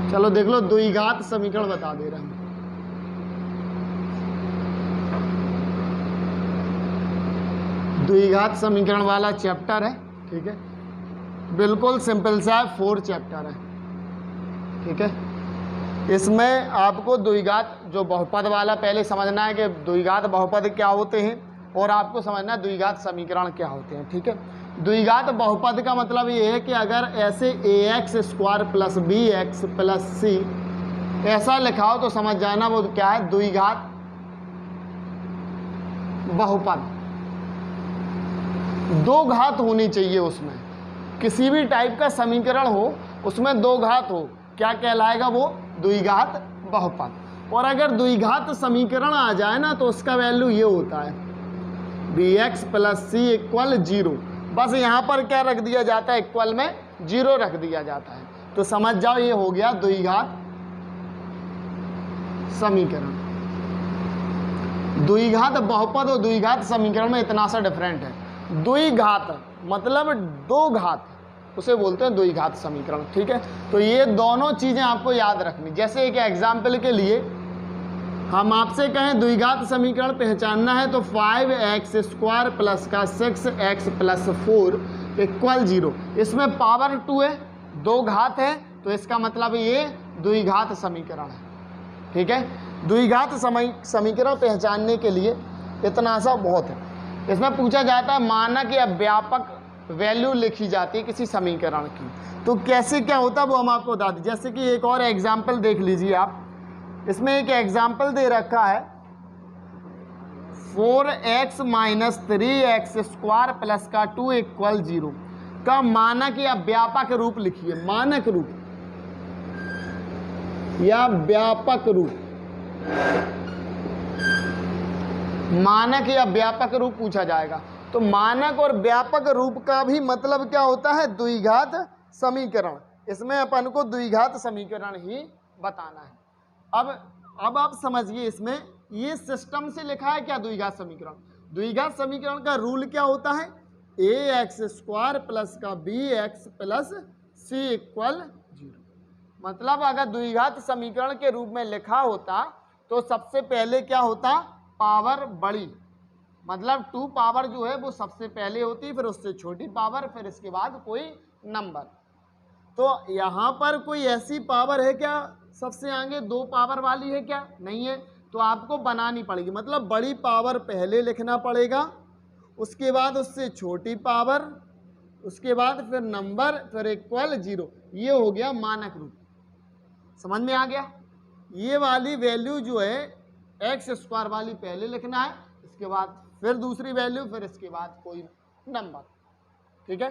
चलो देख लो, द्विघात समीकरण बता दे रहा हूं। द्विघात समीकरण वाला चैप्टर है, ठीक है, बिल्कुल सिंपल सा 4 चैप्टर है, ठीक है। इसमें आपको द्विघात जो बहुपद वाला पहले समझना है कि द्विघात बहुपद क्या होते हैं, और आपको समझना है द्विघात समीकरण क्या होते हैं, ठीक है। द्विघात बहुपद का मतलब ये है कि अगर ऐसे ax square plus bx plus c ऐसा लिखा हो तो समझ जाना वो क्या है, द्विघात बहुपद। दो घात होनी चाहिए उसमें, किसी भी टाइप का समीकरण हो उसमें दो घात हो, क्या कहलाएगा वो, द्विघात बहुपद। और अगर द्विघात समीकरण आ जाए ना तो उसका वैल्यू ये होता है bx प्लस c इक्वल 0। बस यहाँ पर क्या रख दिया जाता है, इक्वल में 0 रख दिया जाता है, तो समझ जाओ ये हो गया द्विघात समीकरण। द्विघात बहुपद और द्विघात समीकरण में इतना सा डिफरेंट है। द्विघात मतलब दो घात, उसे बोलते हैं द्विघात समीकरण, ठीक है। तो ये दोनों चीजें आपको याद रखनी। जैसे एक एग्जाम्पल के लिए हम आपसे कहें द्विघात समीकरण पहचानना है तो 5x स्क्वायर प्लस का 6x प्लस 4 इक्वल 0, इसमें पावर 2 है, दो घात है, तो इसका मतलब ये द्विघात समीकरण है, ठीक है। द्विघात समीकरण पहचानने के लिए इतना सा बहुत है। इसमें पूछा जाता है मानक या व्यापक वैल्यू लिखी जाती है किसी समीकरण की, तो कैसे क्या होता है वो हम आपको बता दें। जैसे कि एक और एग्जाम्पल देख लीजिए आप, इसमें एक एग्जाम्पल दे रखा है 4x minus 3x square plus का 2 इक्वल 0 का मानक या व्यापक रूप लिखिए। मानक रूप या व्यापक रूप, मानक या व्यापक रूप पूछा जाएगा। तो मानक और व्यापक रूप का भी मतलब क्या होता है, द्विघात समीकरण। इसमें अपन को द्विघात समीकरण ही बताना है। अब आप समझिए, इसमें ये सिस्टम से लिखा है क्या द्विघात समीकरण। द्विघात समीकरण का रूल क्या होता है, ax स्क्वायर प्लस का bx प्लस c इक्वल 0। मतलब अगर द्विघात समीकरण के रूप में लिखा होता तो सबसे पहले क्या होता, पावर बड़ी, मतलब 2 पावर जो है वो सबसे पहले होती, फिर उससे छोटी पावर, फिर इसके बाद कोई नंबर। तो यहाँ पर कोई ऐसी पावर है क्या सबसे आगे 2 पावर वाली है क्या, नहीं है, तो आपको बनानी पड़ेगी। मतलब बड़ी पावर पहले लिखना पड़ेगा, उसके बाद उससे छोटी पावर, उसके बाद फिर नंबर, फिर इक्वल 0। ये हो गया मानक रूप। समझ में आ गया। ये वाली वैल्यू जो है एक्स स्क्वायर वाली पहले लिखना है, इसके बाद फिर दूसरी वैल्यू, फिर इसके बाद कोई नंबर, ठीक है।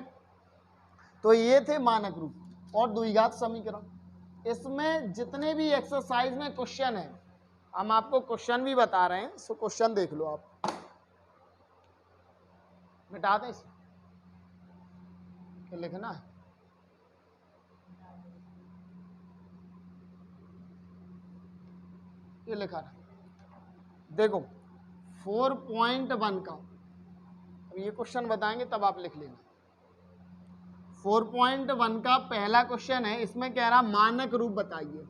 तो ये थे मानक रूप और द्विघात समीकरण। इसमें जितने भी एक्सरसाइज में क्वेश्चन है, हम आपको क्वेश्चन भी बता रहे हैं, सो क्वेश्चन देख लो आप। मिटा दें इसे, क्या लिखना है, ये लिखा है, देखो 4.1 का, अब ये क्वेश्चन बताएंगे तब आप लिख लेना। 4.1 का पहला क्वेश्चन है, इसमें कह रहा मानक रूप बताइए।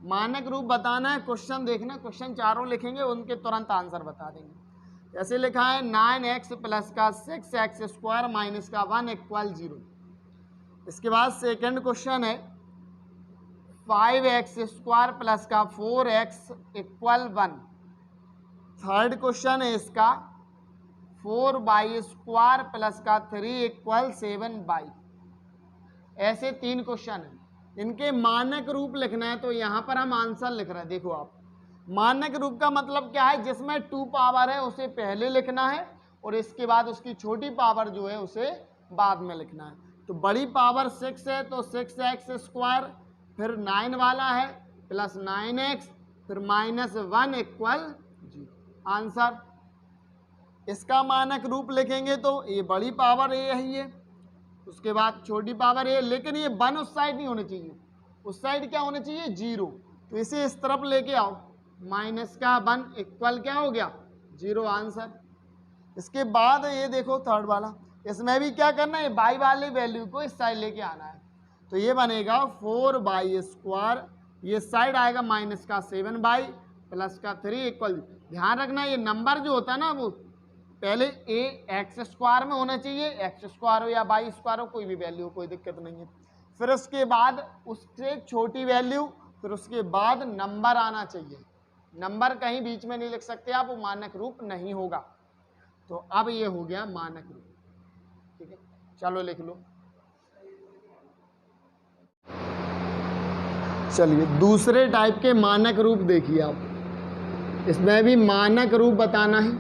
मानक रूप बताना है, क्वेश्चन देखना, क्वेश्चन चारों लिखेंगे, उनके तुरंत आंसर बता देंगे। ऐसे लिखा है 9x प्लस का 6x स्क्वायर माइनस का 1 इक्वल 0। इसके बाद सेकंड क्वेश्चन है 5x स्क्वायर प्लस का 4x इक्वल 1। थर्ड क्वेश्चन है इसका 4y स्क्वायर प्लस का 3 इक्वल 7y। ऐसे 3 क्वेश्चन हैं, इनके मानक रूप लिखना है। तो यहाँ पर हम आंसर लिख रहे हैं, देखो आप, मानक रूप का मतलब क्या है, जिसमें 2 पावर है उसे पहले लिखना है और इसके बाद उसकी छोटी पावर जो है उसे बाद में लिखना है। तो बड़ी पावर 6 है तो 6x स्क्वायर, फिर 9 वाला है प्लस 9x, फिर माइनस 1 इक्वल 0। आंसर इसका मानक रूप लिखेंगे तो ये बड़ी पावर यही है, उसके बाद छोटी पावर है, लेकिन ये 1 उस साइड नहीं होनी चाहिए, उस साइड क्या होना चाहिए 0। तो इसे इस तरफ लेके आओ, माइनस का 1 इक्वल क्या हो गया 0। आंसर। इसके बाद ये देखो थर्ड वाला इसमें भी क्या करना है, बाई वाली वैल्यू को इस साइड लेके आना है। तो ये बनेगा 4/², ये साइड आएगा माइनस का 7/, प्लस का 3 इक्वल। ध्यान रखना ये नंबर जो होता है ना वो पहले x² में होना चाहिए, x² हो या y² हो, कोई भी वैल्यू हो, कोई दिक्कत नहीं है। फिर उसके बाद उससे छोटी वैल्यू, फिर उसके बाद नंबर आना चाहिए। नंबर कहीं बीच में नहीं लिख सकते आप, वो मानक रूप नहीं होगा। तो अब ये हो गया मानक रूप, ठीक है। चलो लिख लो। चलिए दूसरे टाइप के मानक रूप देखिए आप, इसमें भी मानक रूप बताना है।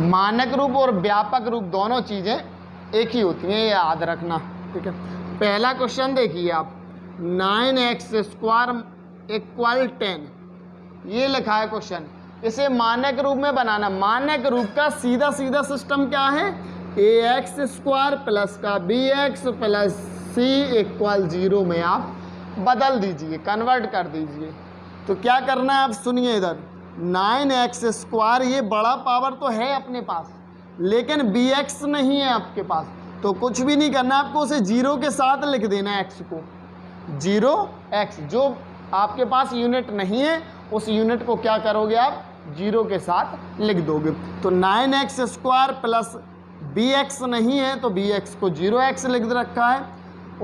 मानक रूप और व्यापक रूप दोनों चीजें एक ही होती हैं, ये याद रखना, ठीक है। पहला क्वेश्चन देखिए आप, 9x² = 10, ये लिखा है क्वेश्चन। इसे मानक रूप में बनाना। मानक रूप का सीधा सीधा सिस्टम क्या है, ax² प्लस का bx प्लस c = 0 में आप बदल दीजिए, कन्वर्ट कर दीजिए। तो क्या करना है आप सुनिए इधर, 9x² ये बड़ा पावर तो है अपने पास, लेकिन bx नहीं है आपके पास, तो कुछ भी नहीं करना, आपको उसे 0 के साथ लिख देना है। x को 0x, जो आपके पास यूनिट नहीं है उस यूनिट को क्या करोगे आप, 0 के साथ लिख दोगे। तो 9x² प्लस bx नहीं है तो bx को 0x लिख रखा है,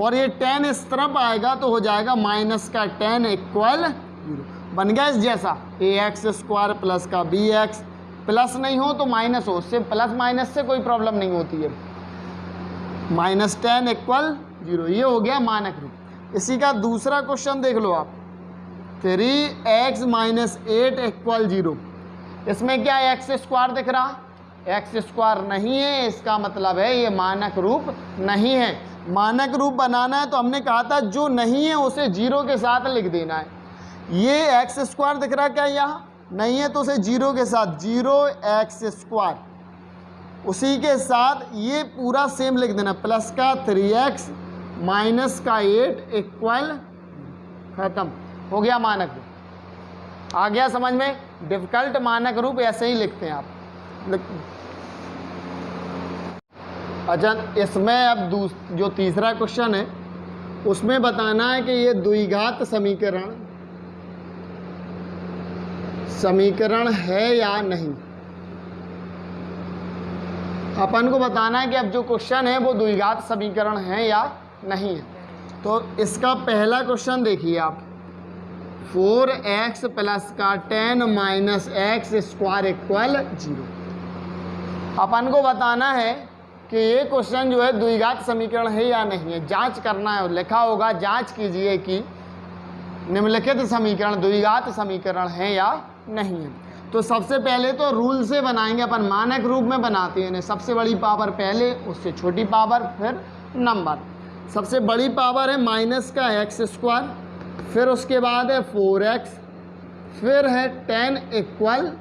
और ये 10 इस तरफ आएगा तो हो जाएगा माइनस का 10 = 0। बन गया इस जैसा, ax² प्लस का bx, प्लस नहीं हो तो माइनस हो, उससे प्लस माइनस से कोई प्रॉब्लम नहीं होती है, -10 = 0। ये हो गया मानक रूप। इसी का दूसरा क्वेश्चन देख लो आप, 3x - 8 = 0। इसमें क्या x² दिख रहा, x² नहीं है, इसका मतलब है ये मानक रूप नहीं है। मानक रूप बनाना है तो हमने कहा था जो नहीं है उसे 0 के साथ लिख देना है। ये x² दिख रहा क्या, यहाँ नहीं है तो उसे 0 के साथ 0x², उसी के साथ ये पूरा सेम लिख देना, प्लस का 3x माइनस का 8 = खत्म, हो गया मानक रूप। आ गया समझ में। डिफिकल्ट मानक रूप ऐसे ही लिखते हैं आप। अच्छा, इसमें अब जो तीसरा क्वेश्चन है उसमें बताना है कि ये द्विघात समीकरण है या नहीं। अपन को बताना है कि अब जो क्वेश्चन है वो द्विघात समीकरण है या नहीं है। तो इसका पहला क्वेश्चन देखिए आप, 4x प्लस का 10 माइनस x² = 0। अपन को बताना है कि ये क्वेश्चन जो है द्विघात समीकरण है या नहीं है, जांच करना है। लिखा होगा जांच कीजिए कि निम्नलिखित समीकरण द्विघात समीकरण है या नहीं है। तो सबसे पहले तो रूल से बनाएंगे अपन, मानक रूप में बनाते हैं। सबसे बड़ी पावर पहले, उससे छोटी पावर, फिर नंबर। सबसे बड़ी पावर है माइनस का x², फिर उसके बाद है 4x, फिर है 10 =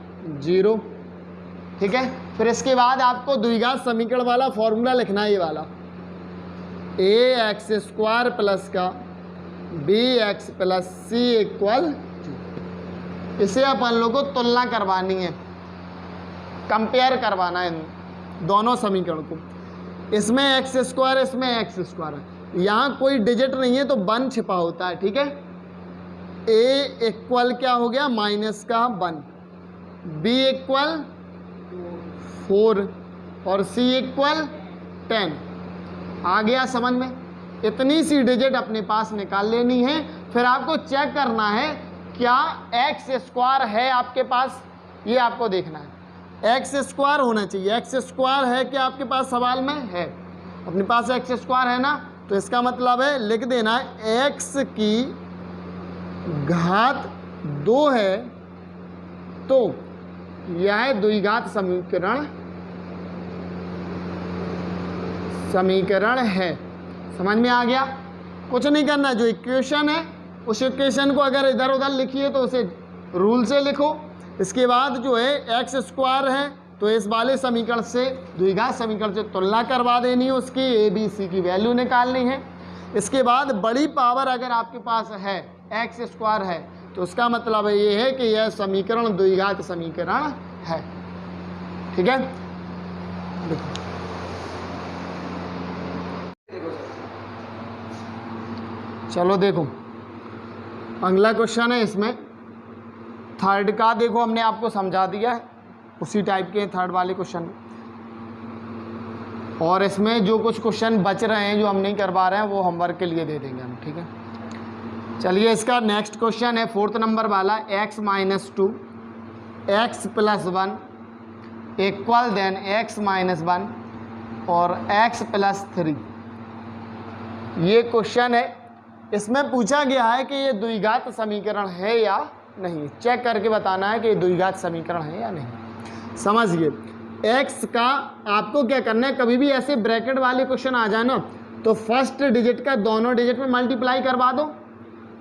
0, ठीक है। फिर इसके बाद आपको द्विघात समीकरण वाला फॉर्मूला लिखना है, ये वाला, ax² प्लस का bx प्लस c = 0। इसे अपन लोग को तुलना करवानी है, कंपेयर करवाना है दोनों समीकरण को। इसमें x², इसमें x² है, यहाँ कोई डिजिट नहीं है तो 1 छिपा होता है, ठीक है। a = क्या हो गया, माइनस का 1, b = 4 और c = 10। आ गया समझ में। इतनी सी डिजिट अपने पास निकाल लेनी है। फिर आपको चेक करना है क्या x² है आपके पास, ये आपको देखना है। x² होना चाहिए। x² है क्या आपके पास, सवाल में है, अपने पास x² है ना, तो इसका मतलब है लिख देना है x की घात 2 है तो यह द्विघात समीकरण है। समझ में आ गया। कुछ नहीं करना, जो इक्वेशन है उस इक्वेशन को अगर इधर उधर लिखिए तो उसे रूल से लिखो। इसके बाद जो है x² है तो इस वाले समीकरण से, द्विघात समीकरण से तुलना करवा देनी है, उसकी a b c की वैल्यू निकालनी है। इसके बाद बड़ी पावर अगर आपके पास है, x² है, तो उसका मतलब ये है कि यह समीकरण द्विघात समीकरण है, ठीक है। देखो चलो देखो अगला क्वेश्चन है, इसमें थर्ड का देखो हमने आपको समझा दिया है, उसी टाइप के थर्ड वाले क्वेश्चन, और इसमें जो कुछ क्वेश्चन बच रहे हैं जो हम नहीं करवा रहे हैं वो होमवर्क के लिए दे देंगे हम, ठीक है। चलिए इसका नेक्स्ट क्वेश्चन है 4th नंबर वाला, x minus 2 x plus 1 equal then x minus 1 और x प्लस 3। ये क्वेश्चन है, इसमें पूछा गया है कि ये द्विघात समीकरण है या नहीं। चेक करके बताना है कि ये द्विघात समीकरण है या नहीं। समझिए x का आपको क्या करना है, कभी भी ऐसे ब्रैकेट वाले क्वेश्चन आ जाए ना तो फर्स्ट डिजिट का दोनों डिजिट में मल्टीप्लाई करवा दो,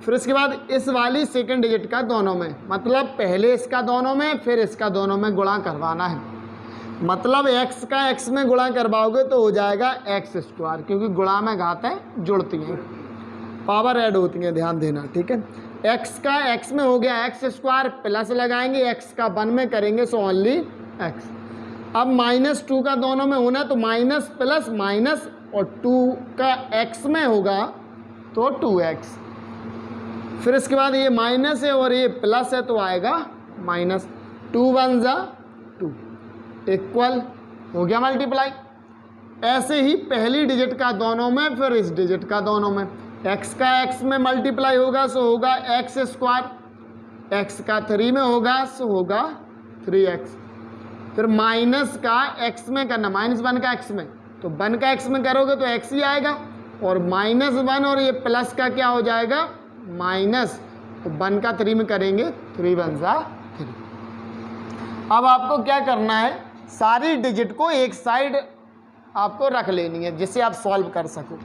फिर उसके बाद इस वाली सेकंड डिजिट का दोनों में, मतलब पहले इसका दोनों में फिर इसका दोनों में गुणा करवाना है। मतलब x का x में गुणा करवाओगे तो हो जाएगा x², क्योंकि गुणा में घातें जुड़ती हैं, पावर ऐड होती हैं, ध्यान देना, ठीक है। x का x में हो गया x² प्लस लगाएंगे x का 1 में करेंगे सो ओनली x। अब -2 का दोनों में होना तो माइनस प्लस माइनस, और 2 का x में होगा तो 2x। फिर इसके बाद ये माइनस है और ये प्लस है तो आएगा माइनस, 2 1 जा 2 इक्वल हो गया मल्टीप्लाई। ऐसे ही पहली डिजिट का दोनों में फिर इस डिजिट का दोनों में, x का x में मल्टीप्लाई होगा सो होगा x², x का 3 में होगा सो होगा 3x। फिर माइनस का x में करना, -1 का x में, तो 1 का x में करोगे तो x ही आएगा, और -1 और ये प्लस का क्या हो जाएगा माइनस, तो 1 का 3 में करेंगे 3 1 जा 3। अब आपको क्या करना है, सारी डिजिट को एक साइड आपको रख लेनी है जिससे आप सॉल्व कर सको।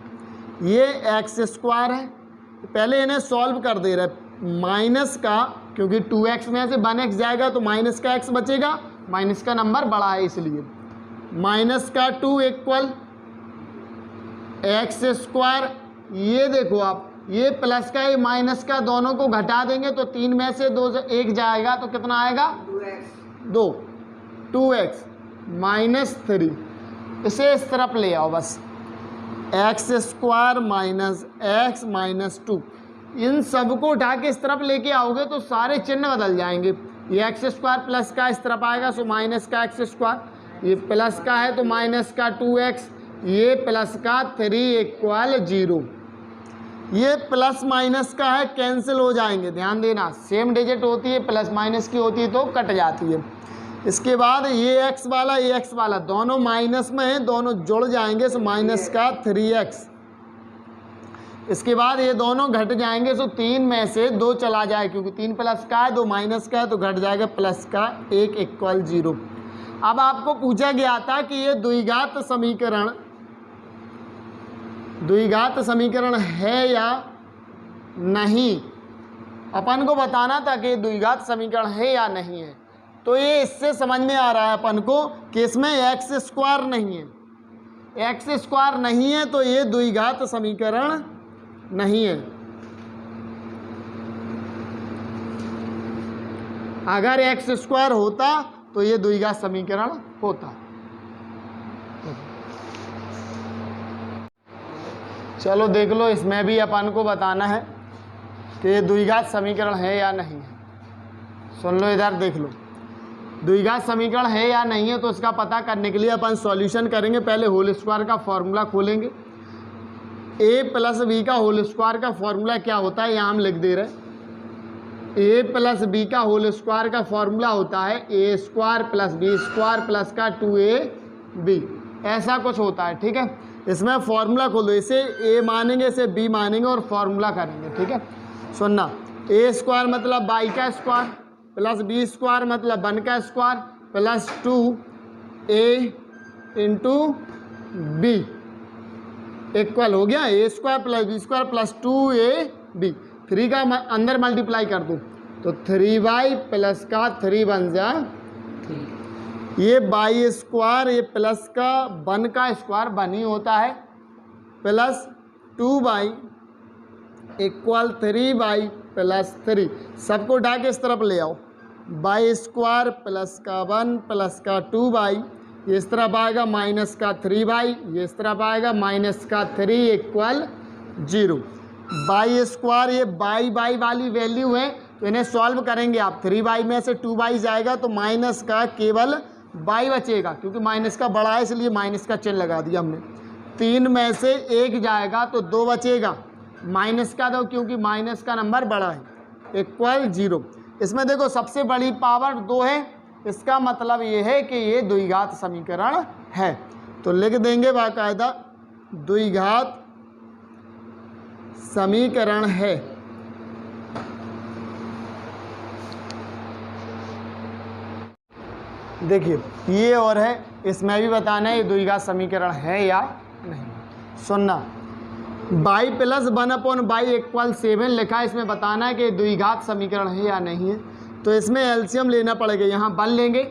ये x² है, पहले इन्हें सॉल्व कर दे रहे, माइनस का, क्योंकि 2x में से 1x जाएगा तो माइनस का x बचेगा, माइनस का नंबर बड़ा है इसलिए, माइनस का 2 इक्वल x²। ये देखो आप, ये प्लस का ये माइनस का दोनों को घटा देंगे तो 3 में से 2 1 जाएगा तो कितना आएगा 2x माइनस 3। इसे इस तरफ ले आओ बस, x² माइनस x माइनस 2, इन सबको उठा के इस तरफ लेके आओगे तो सारे चिन्ह बदल जाएंगे। ये x² प्लस का इस तरफ आएगा सो माइनस का x², ये प्लस का है तो माइनस का 2x, ये प्लस का 3 इक्वल 0। ये प्लस माइनस का है, कैंसिल हो जाएंगे, ध्यान देना, सेम डिजिट होती है, प्लस माइनस की होती है तो कट जाती है। इसके बाद ये x वाला दोनों माइनस में है, दोनों जुड़ जाएंगे सो माइनस का 3x। इसके बाद ये दोनों घट जाएंगे सो 3 में से 2 चला जाए, क्योंकि 3 प्लस का है 2 माइनस का है तो घट जाएगा प्लस का 1 इक्वल 0। अब आपको पूछा गया था कि ये द्विघात समीकरण है या नहीं, अपन को बताना था कि द्विघात समीकरण है या नहीं है। तो ये इससे समझ में आ रहा है अपन को कि इसमें x² नहीं है, x² नहीं है तो ये द्विघात समीकरण नहीं है। अगर x² होता तो ये द्विघात समीकरण होता। चलो देख लो, इसमें भी अपन को बताना है कि ये द्विघात समीकरण है या नहीं है। सुन लो इधर, देख लो, द्विघात समीकरण है या नहीं है तो इसका पता करने के लिए अपन सॉल्यूशन करेंगे। पहले होल स्क्वायर का फॉर्मूला खोलेंगे। a प्लस बी का होल स्क्वायर का फॉर्मूला क्या होता है यहाँ हम लिख दे रहे हैं। a प्लस बी का होल स्क्वायर का फॉर्मूला होता है a² प्लस b² प्लस का 2ab, ऐसा कुछ होता है, ठीक है। इसमें फॉर्मूला खोल दो, इसे a मानेंगे, इसे b मानेंगे और फॉर्मूला करेंगे, ठीक है। सुनना, a² मतलब y का स्क्वायर प्लस b² मतलब 1 का square plus 2a into b equal हो गया a² plus b² plus 2ab। 3 का अंदर मल्टीप्लाई कर दूँ तो 3y प्लस का 3 बन जा 3। ये y² ये प्लस का 1 का स्क्वायर 1 ही होता है plus 2y equal 3y plus 3। सबको उठा के इस तरफ ले आओ, y² प्लस का 1 प्लस का 2y ये इस तरफ आएगा माइनस का 3y, ये इस तरफ आएगा माइनस का 3 इक्वल 0। बाई स्क्वायर, ये बाई बाई वाली वैल्यू है तो इन्हें सॉल्व करेंगे आप। 3y में से 2y जाएगा तो माइनस का केवल y बचेगा, क्योंकि माइनस का बड़ा है इसलिए माइनस का चिन्ह लगा दिया हमने। 3 में से 1 जाएगा तो 2 बचेगा, माइनस का 2 क्योंकि माइनस का नंबर बड़ा है, इक्वल 0। इसमें देखो सबसे बड़ी पावर 2 है, इसका मतलब ये है कि ये द्विघात समीकरण है। तो लिख देंगे बाकायदा द्विघात समीकरण है। देखिए ये और है, इसमें भी बताना है ये द्विघात समीकरण है या नहीं। सुनना, बाई प्लस 1/बाई इक्वल 7 लिखा है, इसमें बताना है कि द्विघात समीकरण है या नहीं है। तो इसमें एलसीएम लेना पड़ेगा, यहाँ 1 लेंगे,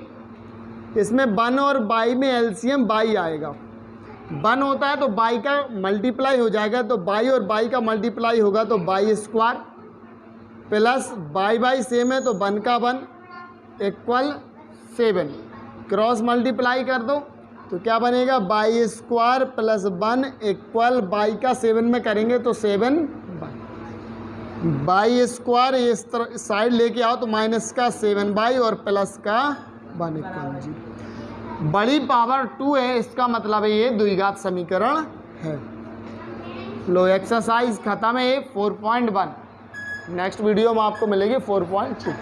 इसमें 1 और बाई में एलसीएम बाई आएगा। 1 होता है तो बाई का मल्टीप्लाई हो जाएगा, तो बाई और बाई का मल्टीप्लाई होगा तो by square plus by by same है तो 1 का 1 इक्वल 7। क्रॉस मल्टीप्लाई कर दो तो क्या बनेगा, by square plus 1 equal by का 7 में करेंगे तो 7 बाई स्क्वायर, ये इस तरह साइड लेके आओ तो माइनस का 7 बाई और प्लस का 1 इक्वल 0। बड़ी पावर 2 है, इसका मतलब है ये द्विघात समीकरण है। लो एक्सरसाइज खत्म है 4.1। नेक्स्ट वीडियो में आपको मिलेगी 4.2।